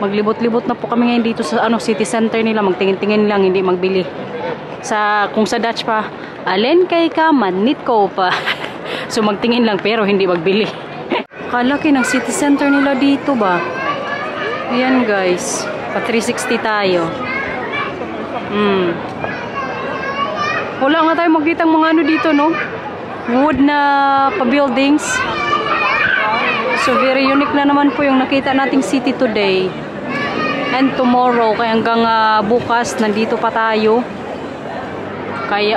Maglibot-libot na po kami ngayon dito sa city center nila. Magtingin-tingin lang, hindi magbili. Kung sa Dutch pa, alin kay ka, manit ko pa. So magtingin lang pero hindi magbili. Kalaki ng city center nila dito ba? Ayan guys, pa 360 tayo. Wala nga tayo makita mga dito, no? Wood na pa-buildings. So very unique na naman po yung nakita nating city today. And tomorrow, kaya hanggang bukas, nandito pa tayo. Kaya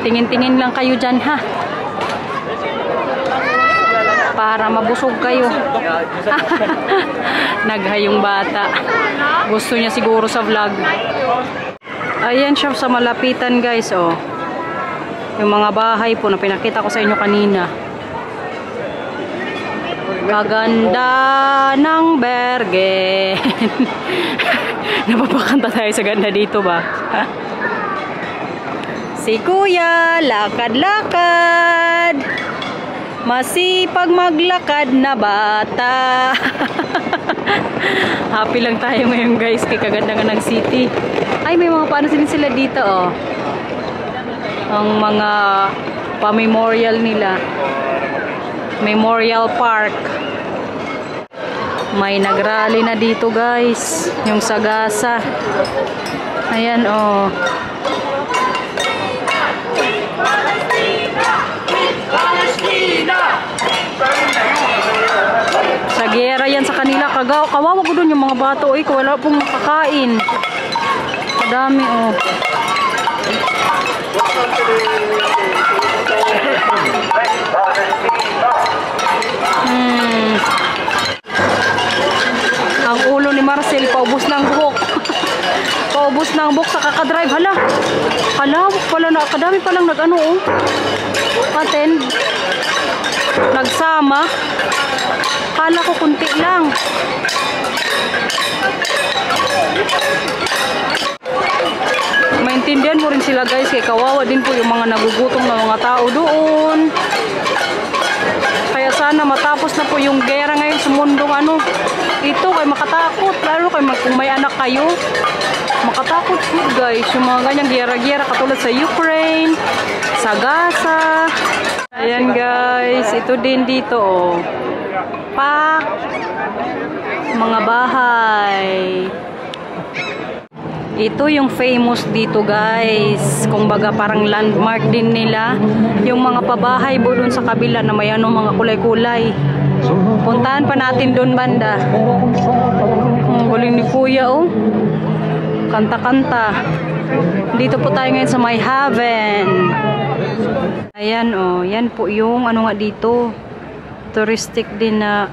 tingin-tingin lang kayo dyan, ha? Para mabusog kayo. Naghayong bata. Gusto niya siguro sa vlog. Ayan siya sa malapitan guys, oh. Yung mga bahay po na pinakita ko sa inyo kanina. Kaganda ng Bergen. Napapakanta tayo sa ganda dito ba? Si Kuya, lakad-lakad. Masipag maglakad na bata. Happy lang tayo ngayon guys, kay kaganda nga ng city. Ay, may mga paano sila dito, oh. Ang mga pa-memorial nila. Memorial Park. May nagrally na dito guys, yung Sagasa. Ayan, oh. Sa gera yan sa kanila. Kawawa ko dun yung mga bato, eh. Wala pong makakain. Kadami, oh. Ang ulo ni Marcel, paubos ng buhok. Paubos ng buhok sa kakadrive. Hala, pala na, kadami palang oh. Attend. Nagsama. Kala ko kunti lang. Maintindihan mo rin sila guys, kaya kawawa din po yung mga nagugutom na mga tao doon. Kaya sana matapos na po yung gera ngayon sa mundong ito, kay makatakot. Lalo kung may anak kayo, makatakot po guys. Yung mga ganyang gera-gera katulad sa Ukraine, sa Gaza. Ayan guys, ito din dito, oh. Mga bahay. Ito yung famous dito guys. Kumbaga parang landmark din nila. Yung mga pabahay po dun sa kabila na may mga kulay-kulay. Puntahan pa natin dun banda. Galing ni Kuya, oh. Kanta-kanta. Dito po tayo ngayon sa May Haven. Ayan, oh. Yan po yung nga dito. Touristic din na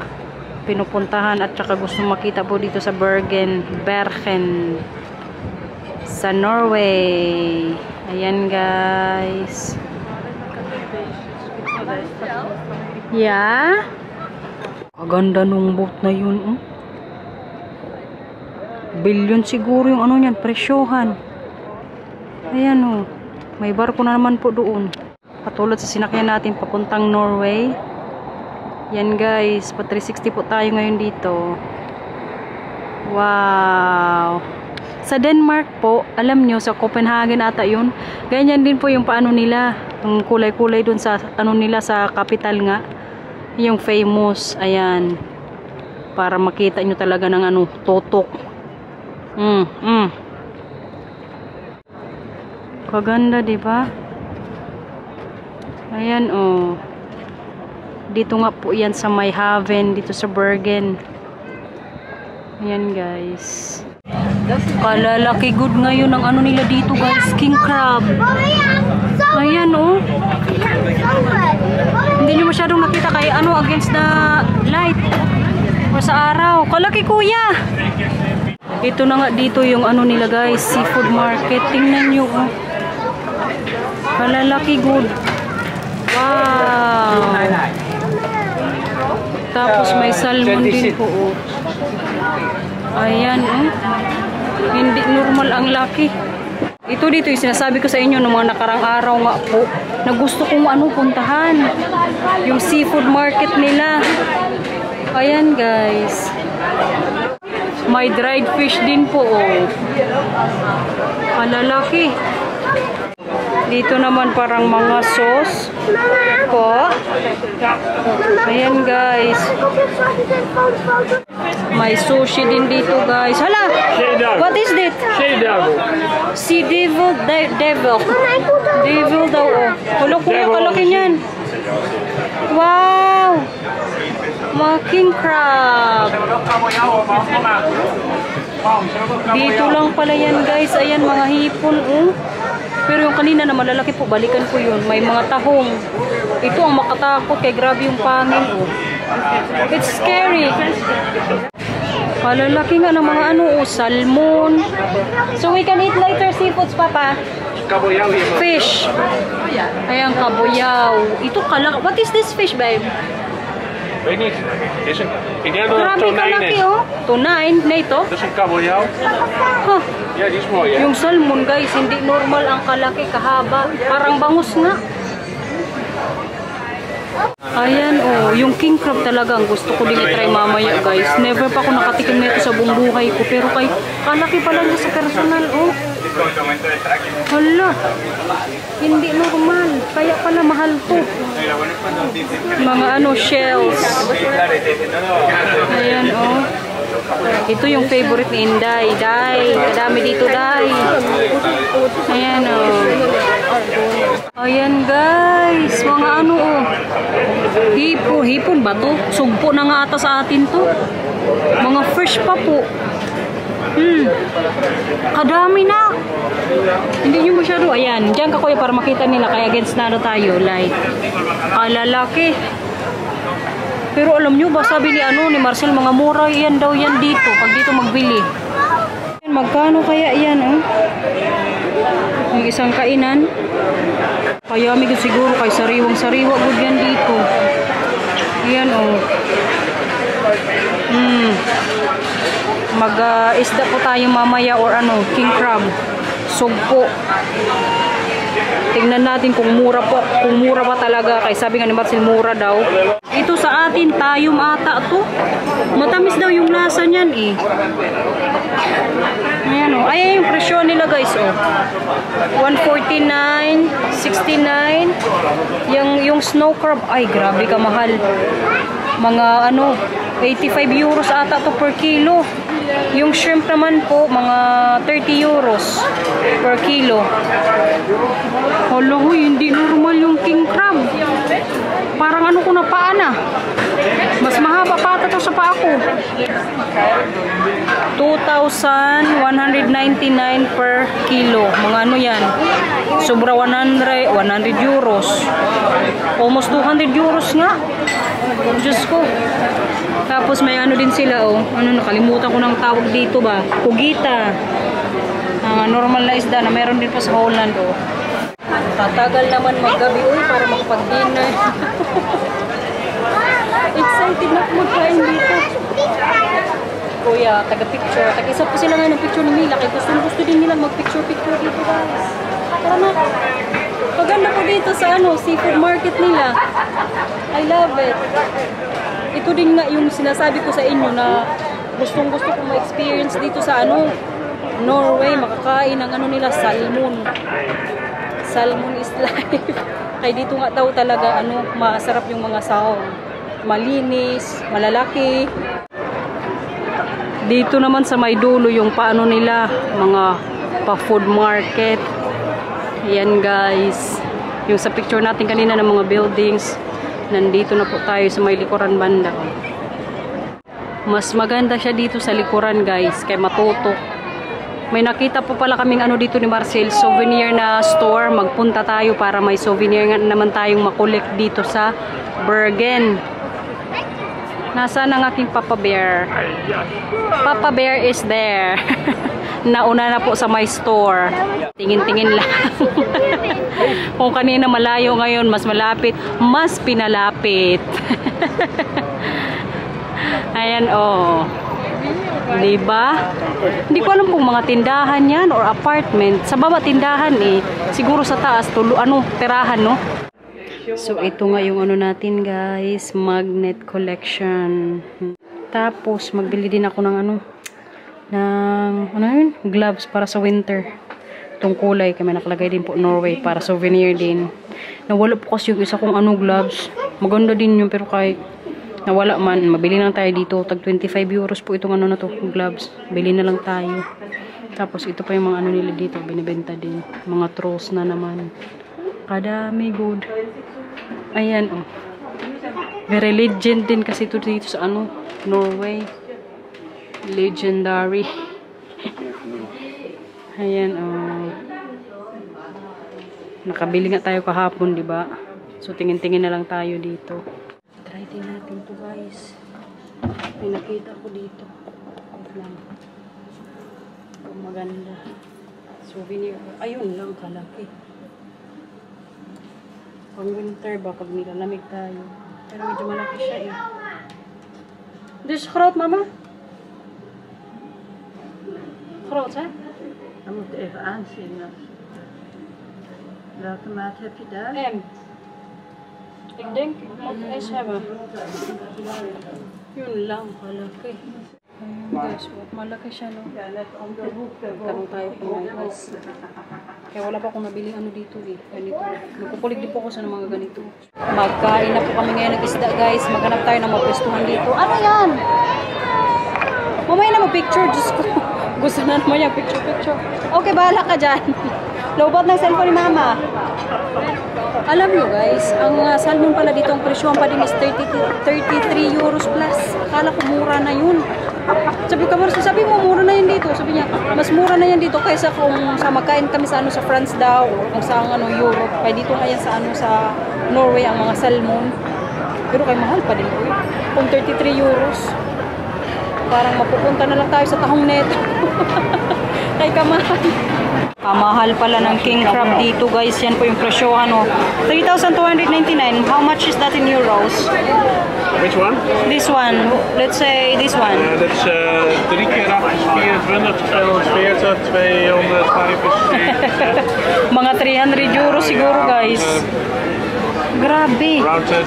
pinupuntahan at saka gusto makita po dito sa Bergen sa Norway. Ayan guys. Yeah. Kaganda nung boat na yun. Billion siguro yung niyan, presyohan. Ayan, oh. May barko na naman po doon. Patulad sa sinakyan natin papuntang Norway. Yan guys, pa 360 po tayo ngayon dito. Wow. Sa Denmark po, alam nyo, sa Copenhagen ata yun. Ganyan din po yung paano nila. Yung kulay-kulay dun sa nila sa capital nga. Yung famous, ayan. Para makita nyo talaga ng totok. Kaganda, diba? Ayan, oh. Dito nga po yan sa May Haven, dito sa Bergen. Ayan guys. Kalalaki good ngayon ng nila dito guys, king crab. Ayan, oh. Hindi nyo masyadong nakita kaya against the light o sa araw. Kalaki Kuya. Ito na nga dito yung nila guys, seafood market. Tingnan nyo, oh. Kalalaki good. Wow. Tapos may salmon din po, oh. Ayan, oh. Hindi normal ang laki. Ito dito yung sinasabi ko sa inyo ng mga nakarang araw nga po na gusto kong puntahan. Yung seafood market nila. Ayan guys. May dried fish din po, oh. Kalalaki. Dito naman parang mga sauce po. Ayan guys. May sushi din dito guys. Hala! What is this? Sea devil. Devil daw, oh. Hala, kuya, kalaki niyan. Wow! Mga king crab. Dito lang pala yan guys. Ayan, mga hipon, oh. Pero yung kanina na malalaki po, balikan ko yun. May mga tahong. Ito ang makatakot kay grabe yung pangin, oh. It's scary. Malalaki nga ng mga ano, oh, salmon. So we can eat later seafoods, Papa. Fish. Ayan, kabuyaw. Ito kalak. What is this fish, babe? Grabe kalaki, oh. Tunain na ito. Huh. Yung salmon guys, hindi normal ang kalaki, kahaba. Parang bangus nga. Ayan, oh. Yung king crab talaga ang gusto ko din i-try mamaya guys. Never pa ako nakatikim nito sa buong buhay ko. Pero kay kalaki pala niya sa personal, oh. Hala, hindi normal. Kaya pala mahal to. Mga ano, shells. Ayan, oh. Ito yung favorite ni Inday. Day, kadami dito, Day. Ayan, oh. Ayan, guys. Mga ano, oh. Hipon ba to? Sugpo na nga ata sa atin to. Mga fresh pa po. Kadami na. Hindi nyo masyado. Ayan, dyan ka kuya para makita nila. Kaya against na tayo. Like, lalaki. Pero alam nyo ba, sabi ni Marcel, mga mura yan daw yan dito. Pag dito magbili. Magkano kaya yan, oh? Yung isang kainan. Kaya may siguro kay sariwang-sariwa good yan dito. Ayan, oh. Mag-isda po tayo mamaya or ano, king crab. Sugpo. Tingnan natin kung mura po. Kung mura pa talaga. Kaya sabi nga ni Marcel, mura daw. Ito sa atin, tayong ata to. Matamis daw yung lasa niyan eh. Ayan o. Ayan yung presyo nila guys o. 149, 69. Yung snow crab, ay grabe ka mahal. Mga ano, 85 euros ata to per kilo. Yung shrimp naman po, mga 30 euros per kilo. Hala, hindi normal yung king crab. Parang ano ko na paa na. Mas mahaba pa ata to sa paa ko. 2,199 per kilo. Mga ano yan. Sobra 100 euros. Almost 200 euros nga. Diyos ko. Tapos may ano din sila, oh. Ano, nakalimutan ko ng tawag dito ba? Kugita. Normal na isda na meron din po sa Holland, oh. Tatagal naman maggabi, oh, para makapag-dinner. Excited na po magkain dito. Kuya, taga-picture. Tag-isa po sila ngayon ng picture ni Mila. Kaya gusto din nilang mag-picture-picture dito, guys. Tara na. Paganda po dito sa ano, seafood market nila. I love it. Ito din nga yung sinasabi ko sa inyo na gustong-gusto kong ma-experience dito sa ano, Norway, makakain ng ano nila, salmon. Salmon is life. Kaya dito nga daw talaga ano, masarap yung mga sahog. Malinis, malalaki. Dito naman sa may dulo yung paano nila, mga pa-food market. Yan guys. Yung sa picture natin kanina ng mga buildings. Nandito na po tayo sa may likuran banda. Mas maganda siya dito sa likuran guys, kay matutok. May nakita po pala kaming ano dito ni Marcel, souvenir na store. Magpunta tayo para may souvenir nga naman tayong makulik dito sa Bergen. Nasaan ang aking Papa Bear? Papa Bear is there. Nauna na po sa my store. Tingin-tingin lang. Kung kanina malayo, ngayon mas malapit. Mas pinalapit. Ayan, oh. Diba? Hindi ko alam kung mga tindahan yan or apartment. Sa baba tindahan eh. Siguro sa taas, tirahan, no? So, ito nga yung ano natin, guys. Magnet collection. Tapos, magbili din ako ng ano, ng ano yun? Gloves para sa winter. Itong kulay kami nakalagay din po Norway para souvenir din. Nawala po kasi yung isa kong gloves. Maganda din yun pero kahit nawala man, mabili lang tayo dito. Tag 25 euros po itong na to, gloves. Bili na lang tayo. Tapos ito pa yung mga nila dito, binibenta din. Mga trolls na naman. Kadami good. Ayan oh. Very legend din kasi ito dito sa Norway. Legendary. Ayan oh. Nakabili nga tayo kahapon, di ba? So tingin-tingin na lang tayo dito. Try din natin to guys. May nakita ko dito. Wait lang. Maganda. Souvenir. Ayun lang kalaki. Pang winter ba pag nilalamig tayo. Pero medyo malaki siya eh. Dus groot mama? Groot hè? Dan moet je even aanzien. Welke maat heb je daar? M. Ik denk ik moet S hebben. Yun lang, malaki. Ayun guys, malaki siya no. Tanong tayo kung guys. Kaya wala pa akong nabili dito eh. Ganito. Nagpupulig din po ako sa mga ganito. Magkain na po kami ngayon ng isda guys. Maghanap tayo ng mapwestuhan dito. Ano yan? Mamaya na mag-picture. Diyos ko. Gusto na naman yung picture. Okay, bahala ka dyan. Lobot ng cellphone ni mama. Alam nyo guys, ang salmon pala dito, ang presyohan pa din is 33 euros plus. Akala ko mura na yun. Sabi mo, mura na yan dito. Sabi niya, mas mura na yan dito kaysa kung sa magkain kami sa sa France daw, o kung sa Europe. Kaya dito nga yan sa Norway ang mga salmon. Pero kay mahal pa din po. Kung 33 euros. Parang mapupunta na lang tayo sa tahong neto. Kay kamahal. Kamahal pala ng king crab dito guys. Yan po yung presyohan. 3,299. How much is that in euros? Which one? This one. Let's say this one. Dat is 3 keer 8 is 24, 240, 205 is Mga 300 euro siguro guys. Grabe.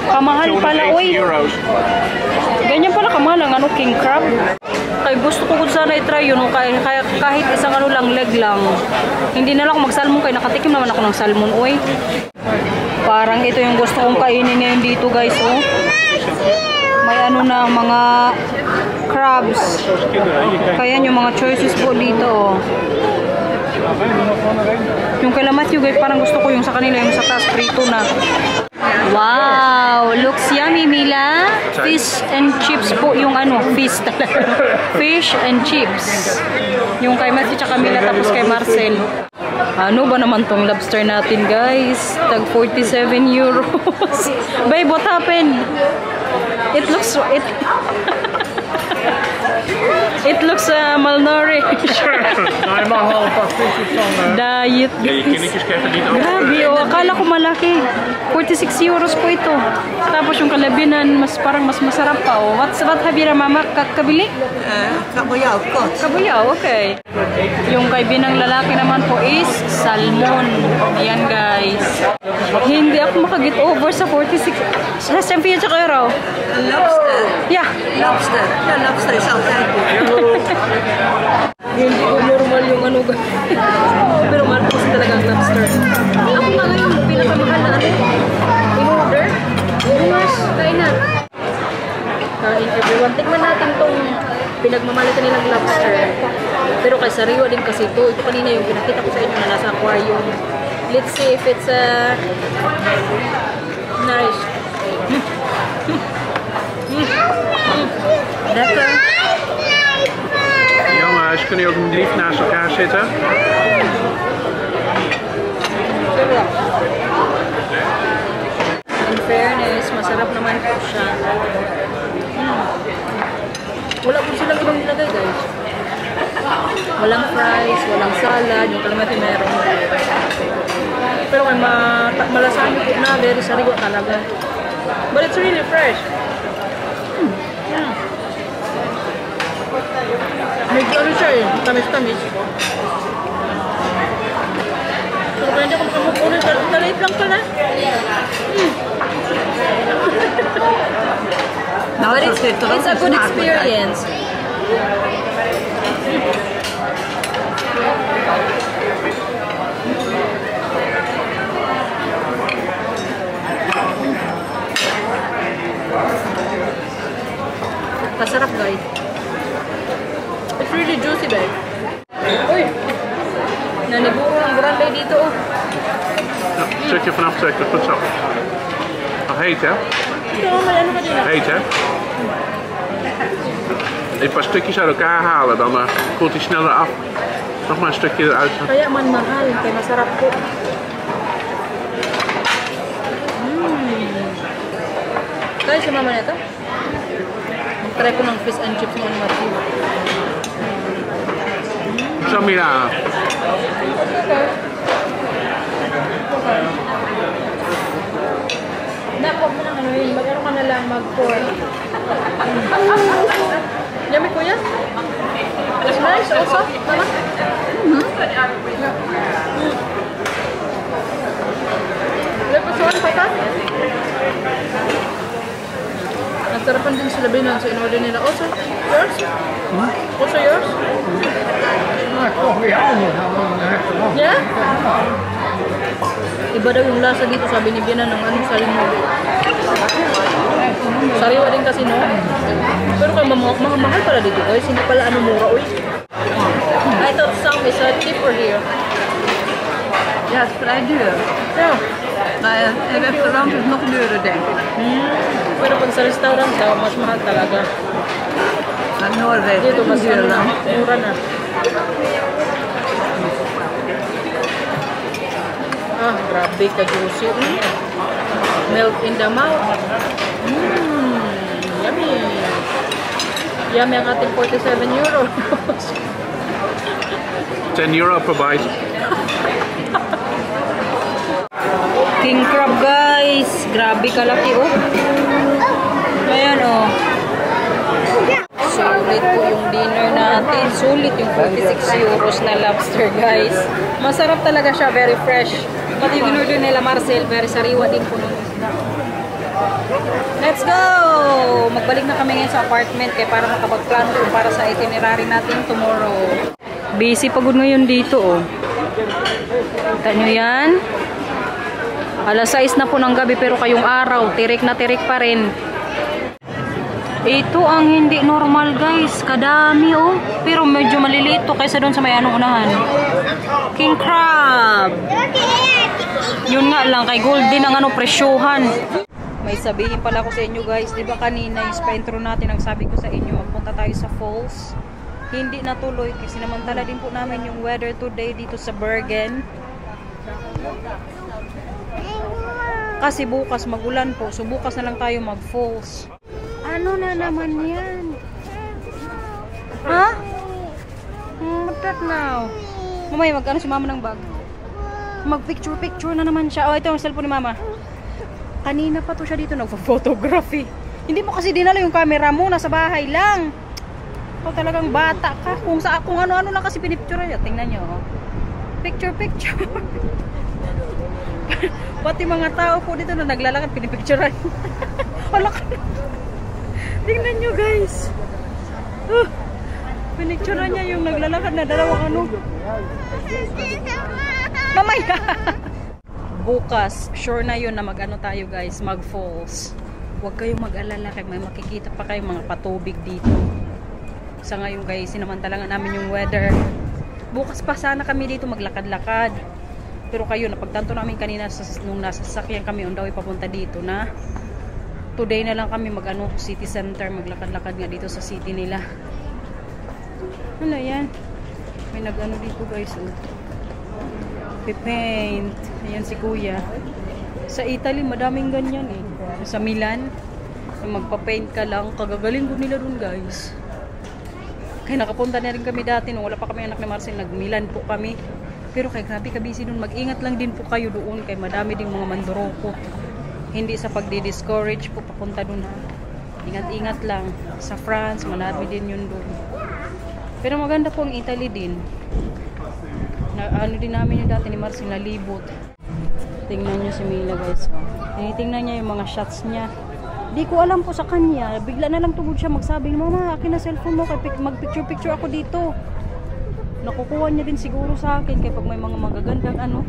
Kamahal pala. Uy. Ganyan pala kamahal ang king crab. Kaya gusto ko sana i-try yun. Kaya kahit isang lang, leg lang. Hindi na lang ako magsalmon kaya nakatikim naman ako ng salmon. Uy. Parang ito yung gusto kong kainin ngayon dito guys. Oh. May na mga crabs. Kaya yung mga choices po dito. Oh. Yung kay Matthew guys, parang gusto ko yung sa kanila, yung sa taas prito na. Wow! Looks yummy, Mila. Fish and chips po yung fish talaga. Fish and chips. Yung kay Matthew tsaka Mila, tapos kay Marcel. Ano ba naman tong lobster natin, guys? Tag 47 euros. Babe, what happened? It looks malnourished. Nou, je mag wel een paar visjes van diet. je kindertjes krijgen niet ook. Grabe, akala ko malaki. 46 euros po ito. Tapos yung kalabinan, parang mas masarap pa. What have mama? Kabili? Kabeljauw, kot. Kabeljauw, okay. Yung kay binang lalaki naman po is salmon. Ayan guys. Hindi ako makaget over sa 46. Sa Sempia tsaka euro. Lobster. Yeah. Lobster. Ja, lobster is altijd goed. Hindi ko normal yung pero mahal po talaga ang lobster. Ako nga ngayon, pinakamahal na in order. Mas, kain na. Kain everyone. Tignan natin tong pinagmamalitan nilang lobster. Pero kay sariwa din kasi ito. Ito kanina yung pinakita ko sa inyo na nasa aquarium. Let's see if it's nourished. Lekker. Jongens, kunnen jullie ook lief naast elkaar zitten? In fairness, masarap naman po siya. Wala po silang ibang nilagay guys. Walang fries, walang salad, yung kalamati meron. Pero may malasahan po na, very sariwa talaga. But it's really fresh. Yeah. Medyo siya eh, tamis-tamis. Pero kaya hindi ako makamukunin, talait lang pala. But it's a good experience. Napakasarap guys. It's really juicy babe. Uy! Naniburo ng grande dito oh. Ja, stukje vanaf trekken, goed zo. Nog heet hè? Ito, may ano ka din ah. Heet hè? Een paar stukjes uit elkaar halen, dan koelt hij sneller af. Nog maar een stukje eruit. Kaya man mahal, kaya masarap po. Guys, yung mama nito. Mag-try ko ng fish and chips mo ni Matthew. Zo Mila. Nakuha mo ng ano yun, mag-ano ka na lang mag-pour. Yummy kuya? It's nice also, mama? Lepas pa ka? Nagsarapan din sila binan sa in-order nila. Also, yours? Also yours? Yeah? Iba daw yung lasa dito, sabi ni Bianan ng anong sariwa. Sariwa din kasi no? Pero kaya mga mahal pala dito guys, hindi pala ano mura uy. I thought some is cheaper here. Ja, het is vrij duur. Yeah. Maar in restaurant is het nog duurder, denk ik. Pero pag sa restaurant daw, mas mahal talaga. Naar Noorwegen Dito is mas het duur ano, lang. mura na. Ah, grabe ka juicy. Melt in the mouth. Yummy. Yummy ang ating 47 euros. 10 euro per bite. King crab guys. Grabe kalaki oh. Ayan oh. Sulit po yung dinner natin. Sulit yung 46 euros na lobster guys. Masarap talaga siya. Very fresh. Pati yung in-order nila Marcel. Very sariwa din po nung isda. Let's go! Magbalik na kami ngayon sa apartment kaya para makapag-plan po para sa itinerary natin tomorrow. Busy pagod ngayon dito oh. Kita nyo yan? Alas 6 na po ng gabi pero kayong araw, tirik na tirik pa rin. Ito ang hindi normal guys, kadami oh. Pero medyo maliliit to kaysa doon sa may anong unahan. King crab. Yun nga lang, kay Golden ang ano presyohan. May sabihin pala ko sa inyo guys, di ba kanina yung spa-intro natin ang sabi ko sa inyo, magpunta tayo sa falls. Hindi natuloy kasi namantala din po namin yung weather today dito sa Bergen. Kasi bukas magulan po. So bukas na lang tayo mag-falls. Ano na naman yan? Ha? What's that now? Mamaya mag-ano si mama ng bag? Mag-picture-picture na naman siya. Oh, ito yung cellphone ni mama. Kanina pa to siya dito nagpo-photography. Hindi mo kasi dinala yung camera mo. Nasa bahay lang. O talagang bata ka. Kung ano-ano lang kasi pinipicture niya. Tingnan nyo. Oh. Picture-picture. Pati mga tao po dito na naglalakad, pinipicturean. Wala ka na. Tingnan nyo guys. Pinicturean niya yung naglalakad na dalawang ano. Mamaya. Bukas, sure na yun na mag-ano tayo guys, mag-falls. Huwag kayong mag-alala kaya may makikita pa kayong mga patubig dito. Sa ngayon guys, sinamantalangan namin yung weather. Bukas pa sana kami dito maglakad-lakad. Pero kayo, napagtanto namin kanina nung nasa sasakyan kami on the way papunta dito na today na lang kami mag-ano, city center, maglakad-lakad nga dito sa city nila. Ano yan? May nag-ano dito guys oh. Paint. Ayan si kuya. Sa Italy, madaming ganyan eh. Sa Milan, magpa-paint ka lang. Kagagaling ko nila dun guys. Kaya nakapunta na rin kami dati nung wala pa kami anak ni Marcel. Nag-Milan po kami. Pero kay grabe ka busy dun. Mag-ingat lang din po kayo doon. Kay madami ding mga manduroko. Hindi sa pagdi-discourage po papunta dun ha. Ingat-ingat lang. Sa France, marami din yun dun. Pero maganda po ang Italy din. Ano din namin yung dati ni Marcel na libot. Tingnan nyo si Mila guys. Tinitingnan niya yung mga shots niya. Di ko alam po sa kanya. Bigla na lang tugod siya magsabi, Mama, akin na cellphone mo. Mag-picture-picture ako dito. Nakukuha niya din siguro sa akin. Kaya pag may mga magagandang ano.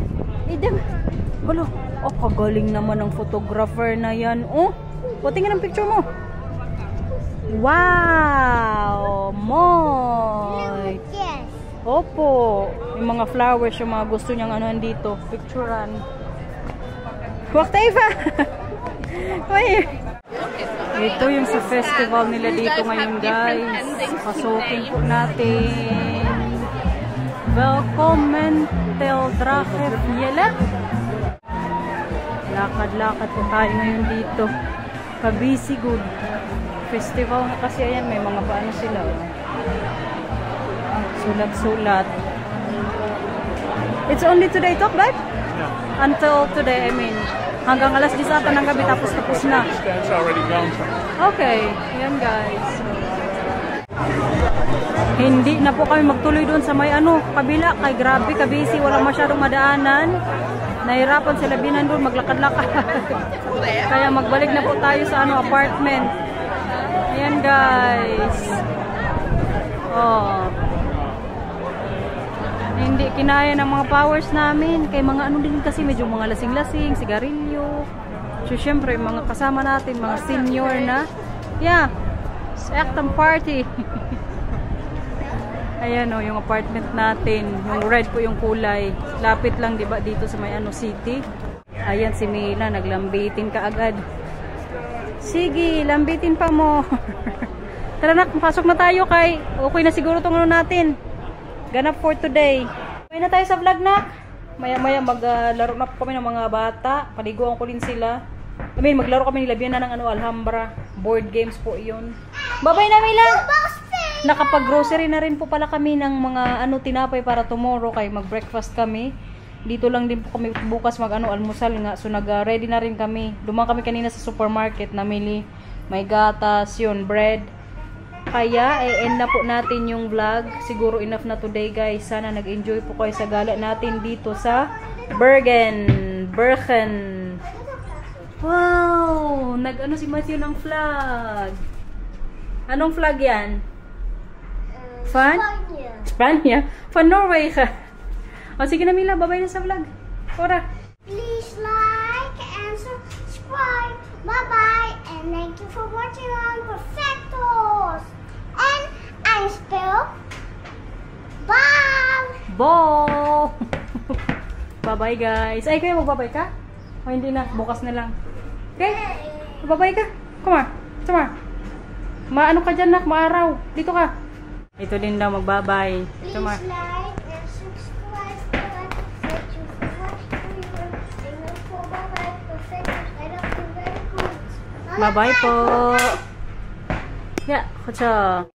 Balo. Oh, kagaling naman ng photographer na yan. Oh, tingnan ang picture mo. Wow! Moy! Yes. Opo. Yung mga flowers, yung mga gusto niyang ano dito. Picturean. Wakta iba! May... Ito yung sa festival nila dito ngayon, guys. Pasukin po natin. Welcome till Drache Fjella. Lakad-lakad po tayo ngayon dito. Kabisi good. Festival na kasi ayan, may mga paano sila. Sulat-sulat. It's only today talk, babe? Yeah. Until today, I mean. Hanggang alas 10 ng gabi tapos na. It's already gone. Okay, yan guys. Hindi na po kami magtuloy doon sa may ano, kabila. Kay grabe, kabisi, walang masyadong madaanan. Nahirapan sila binan doon, maglakad-lakad. Kaya magbalik na po tayo sa ano, apartment. Ayan guys. Oh. Hindi kinaya ng mga powers namin. Kay mga ano din kasi, medyo mga lasing-lasing, sigarilyo. So, syempre, mga kasama natin, mga senior na. Yeah. Actum party. Ayan o, yung apartment natin. Yung red po yung kulay. Lapit lang, diba, dito sa may ano, city. Ayan si Mila, naglambitin ka agad. Sige, lambitin pa mo. Tara na, pasok na tayo kay. Okay na siguro itong ano natin. Ganap for today. May na tayo sa vlog na. Maya-maya maglaro na po kami ng mga bata. Paliguan ko din sila. I mean, maglaro kami nila. Biyan na ng ano, Alhambra. Board games po yun. Bye-bye na, Mila! Nakapag-grocery na rin po pala kami ng mga ano, tinapay para tomorrow. Kaya mag-breakfast kami. Dito lang din po kami bukas mag-ano, almusal nga. So, nag-ready na rin kami. Dumaan kami kanina sa supermarket. Namili. May gatas, yun, bread. Kaya, end na po natin yung vlog. Siguro enough na today, guys. Sana nag-enjoy po kayo sa gala natin dito sa Bergen. Wow! Nag-ano si Matthew ng flag. Anong flag yan? Fan? Spanya? Fan Norway ka. O, sige na, Mila. Bye-bye na sa vlog. Ora. Please like and subscribe. Bye-bye. And thank you for watching on Perfectos. And I spell bye. Ball! Bye-bye, guys. Ay, kayo magbabay ka? O, hindi na. Bukas na lang. Okay? Magbabay ka? Come on. Come on. Maano ka dyan, nak? Maaraw. Dito ka. Ito din daw, magbabay. Please Come on. like and subscribe. Thank you for watching. And for bye-bye. Perfectos. I love you very good. Bye-bye po. Yeah, kucha.